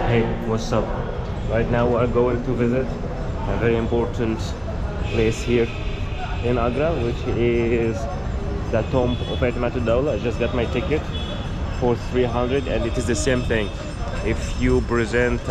Hey, what's up? Right now we are going to visit a very important place here in Agra, which is the tomb of Itimad-ud-Daula. I just got my ticket for 300, and it is the same thing. If you present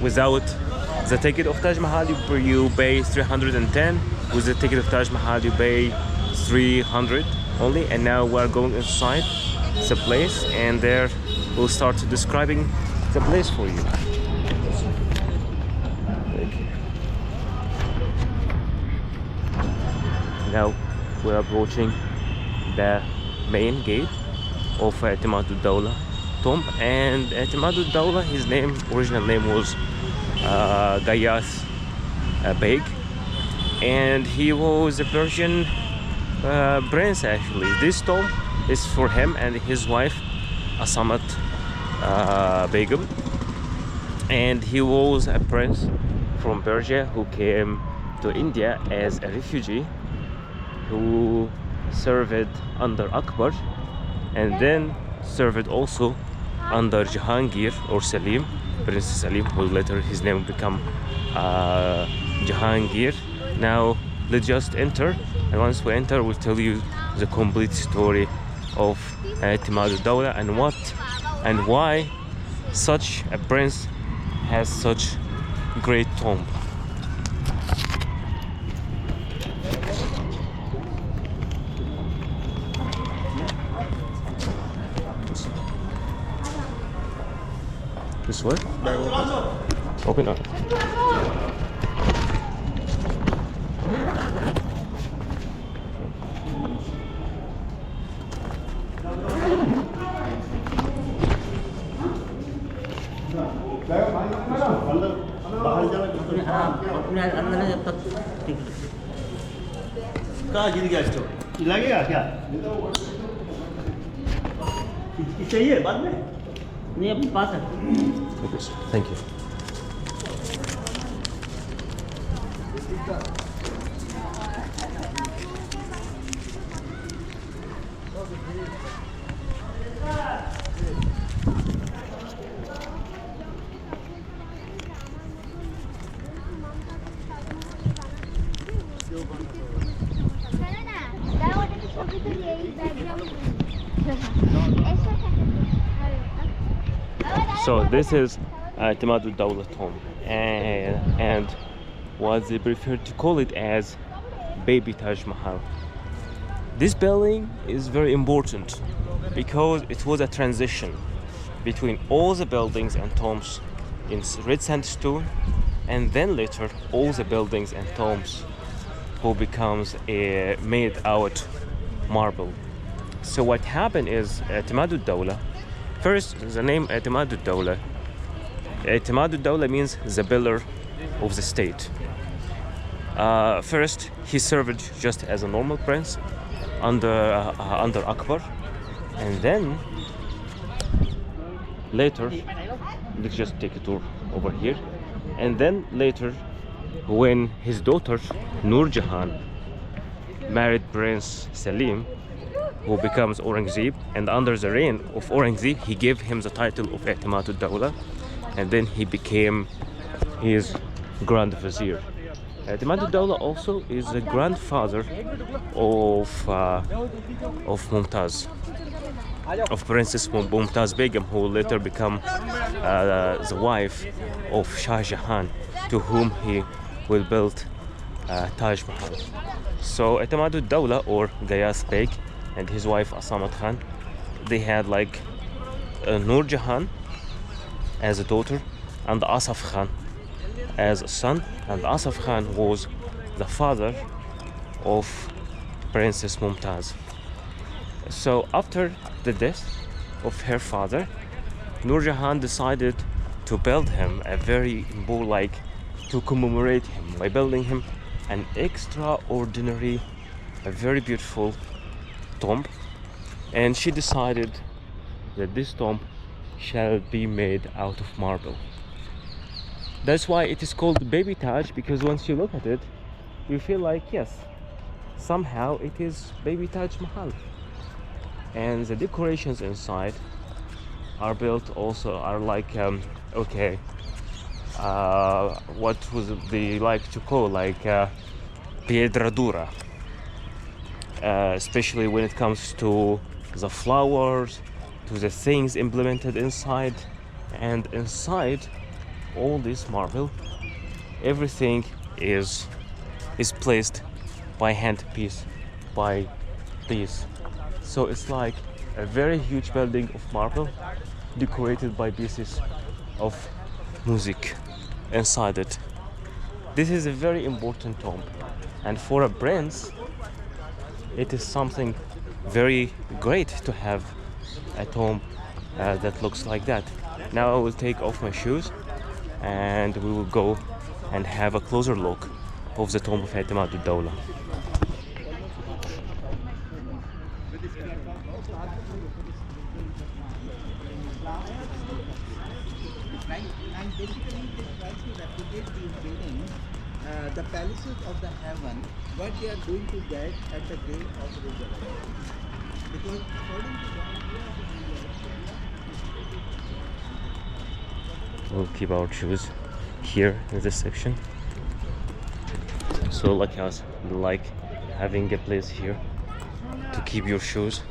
without the ticket of Taj Mahal, you pay 310. With the ticket of Taj Mahal, you pay 300 only. And now we are going inside the place, and there we'll start describing the place for you. Now we're approaching the main gate of Itimad-ud-Daula tomb, and Itimad-ud-Daula, his original name was Ghiyas Beg, and he was a Persian prince actually. This tomb is for him and his wife Asamat Begum, and he was a prince from Persia who came to India as a refugee, who served under Akbar and then served also under Jahangir or Salim, Prince Salim, who later his name become Jahangir. Now let's just enter, and once we enter we'll tell you the complete story of Itimad-ud-Daula and what and why such a prince has such great tomb. This way? Open up. कहाँ गिर गया stove? लगेगा क्या? चाहिए बाद में? नहीं अपने पास है। Thank you. So this is Itimad-ud-Daula tomb, and what they prefer to call it as Baby Taj Mahal. This building is very important because it was a transition between all the buildings and tombs in red sandstone, and then later all the buildings and tombs who becomes made out marble. So what happened is Itimad-ud-Daula, first the name Itimad-ud-Daula. Itimad-ud-Daula means the pillar of the state. First he served just as a normal prince under Akbar, and then later, let's just take a tour over here, and then later when his daughter Nur Jahan married Prince Salim, who becomes Aurangzeb, and under the reign of Aurangzeb he gave him the title of Itimad-ud-Daula, and then he became his Grand Vizier. Itimad-ud-Daula also is the grandfather of Mumtaz, of Princess Mumtaz Begum, who later become the wife of Shah Jahan, to whom he will build Taj Mahal. So Itimad-ud-Daula, or Ghiyas Beg, and his wife Asamat Khan, they had like Nur Jahan as a daughter and Asaf Khan as a son, and Asaf Khan was the father of Princess Mumtaz. So after the death of her father, Nur Jahan decided to build him to commemorate him by building him an extraordinary, a very beautiful tomb, and she decided that this tomb shall be made out of marble. That's why it is called Baby Taj, because once you look at it you feel like, yes, somehow it is Baby Taj Mahal. And the decorations inside are built also are like okay, what was they like to call like piedra dura, especially when it comes to the flowers, to the things implemented inside. And inside all this marble, everything is placed by hand piece by piece. So it's like a very huge building of marble decorated by pieces of music inside it. This is a very important tomb, and for a prince it is something very great to have a tomb that looks like that. Now I will take off my shoes and we will go and have a closer look of the tomb of Itimad-ud-Daula. And basically they try to replicate these buildings, the palaces of the heaven, what they are going to get at the day of resurrection. Because according to We'll keep our shoes here in this section. So like us, like having a place here to keep your shoes.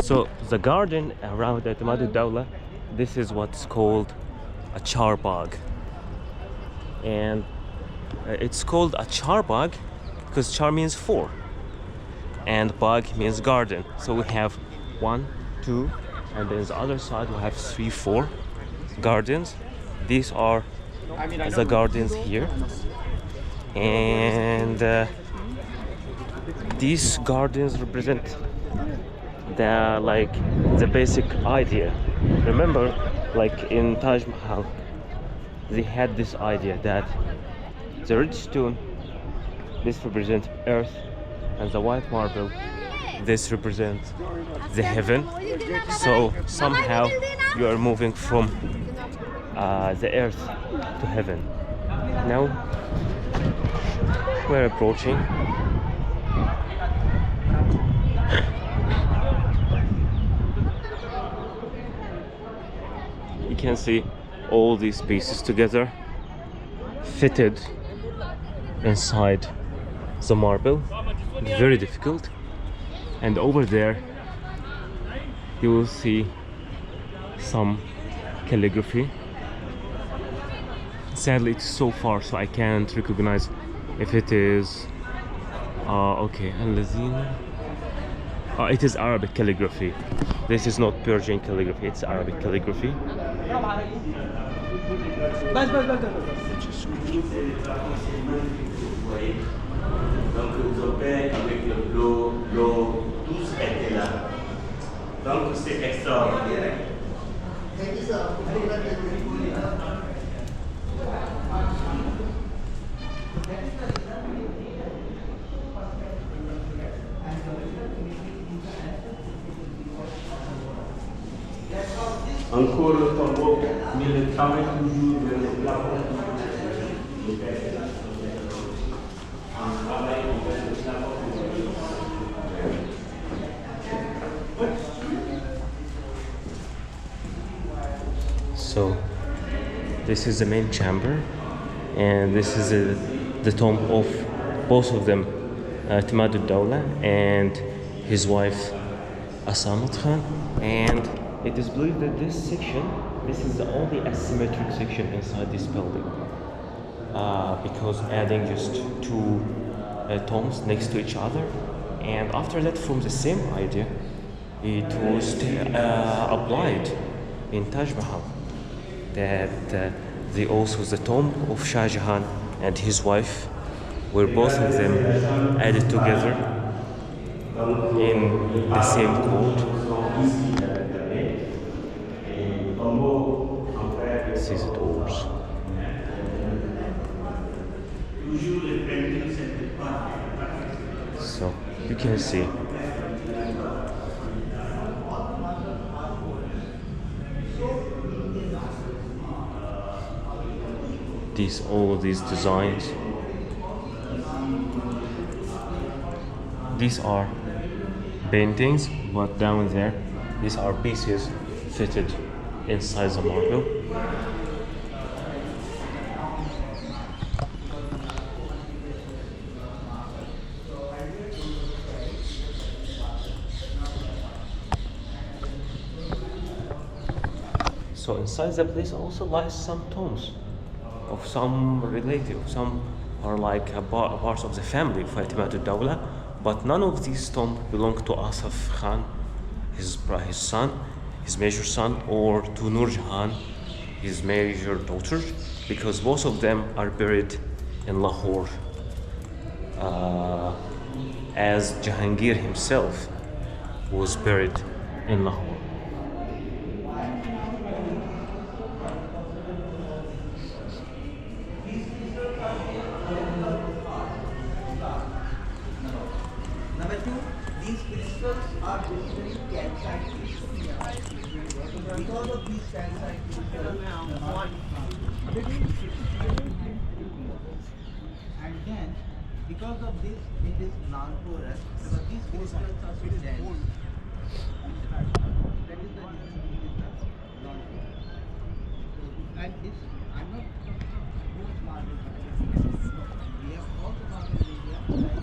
So the garden around Itimad-ud-Daula, this is what's called a charbagh, and it's called a charbagh because char means four and bagh means garden. So we have 1, 2, and then the other side we have 3, 4 gardens. These are the gardens here, and these gardens represent the basic idea. Remember, like in Taj Mahal, they had this idea that the red stone, this represents earth, and the white marble, this represents the heaven. So somehow you are moving from the earth to heaven. Now we're approaching. You can see all these pieces together fitted inside the marble. Very difficult. And over there you will see some calligraphy. Sadly it's so far so I can't recognize if it is okay, it is Arabic calligraphy. This is not Persian calligraphy, it's Arabic calligraphy. Donc ils opèrent avec l'eau douce était là. Donc c'est extraordinaire. Encore le tombeau, mais le travail toujours vers le plafond. So this is the main chamber, and this is the tomb of both of them, Itimad-ud-Daula and his wife Asamat Khan. And it is believed that this section, this is the only asymmetric section inside this building, because adding just two tombs next to each other. And after that, from the same idea, it was applied in Taj Mahal, that they also the tomb of Shah Jahan and his wife, where both of them added together in the same code. This is doors. So you can see all these designs. These are paintings, but down there, these are pieces fitted inside the marble. So inside the place also lies some tombs of some relative. Some are like parts of the family of Itimad-ud-Daula, but none of these tombs belong to Asaf Khan, his son, his major son, or to Nur Jahan, his major daughter, because both of them are buried in Lahore, as Jahangir himself was buried in Lahore. Number two, these crystals are basically calcite crystals. Because of these calcite crystals, and then because of this, it is non-porous. Because these crystals are so dense. That is the reason it is non-porous. And this, I'm not talking about both marble. We have also marble in India.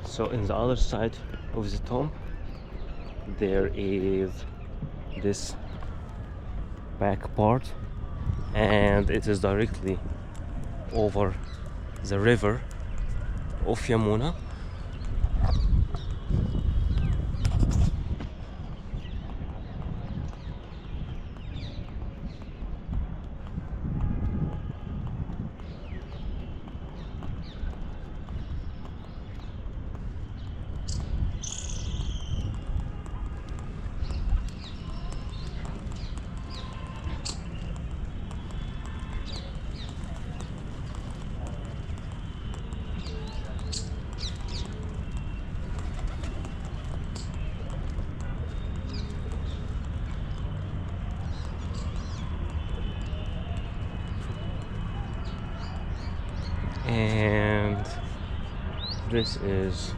So in the other side of the tomb, there is this back part, and it is directly over the river of Yamuna. And this is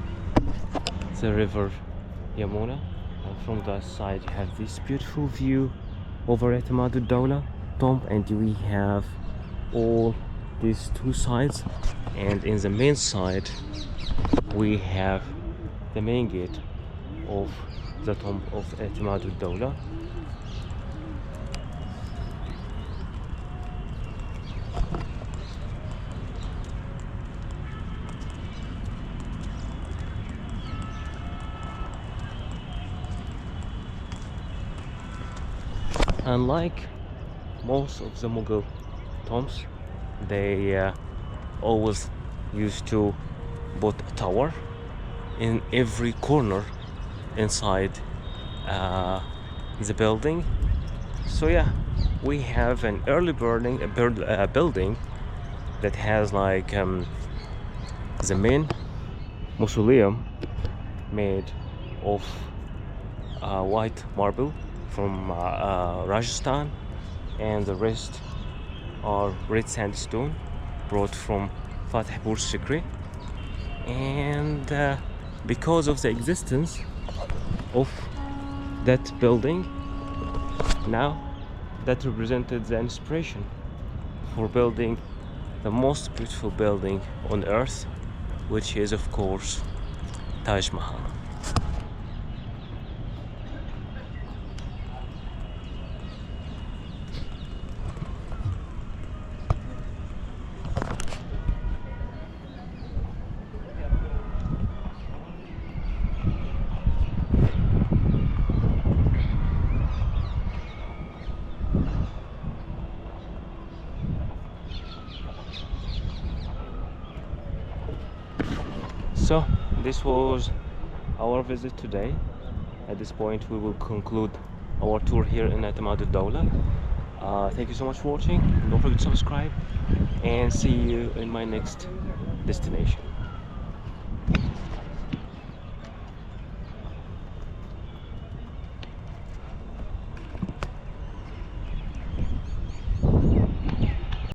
the river Yamuna, and from that side you have this beautiful view over Itimad-ud-Daula tomb, and we have all these two sides, and in the main side we have the main gate of the tomb of Itimad-ud-Daula. Unlike most of the Mughal tombs, they always used to put a tower in every corner inside the building. So yeah, we have an early building that has like the main mausoleum made of white marble from Rajasthan, and the rest are red sandstone brought from Fatehpur Sikri. And because of the existence of that building, now that represented the inspiration for building the most beautiful building on earth, which is of course Taj Mahal. So this was our visit today. At this point, we will conclude our tour here in Itimad-ud-Daula. Thank you so much for watching. Don't forget to subscribe, and see you in my next destination.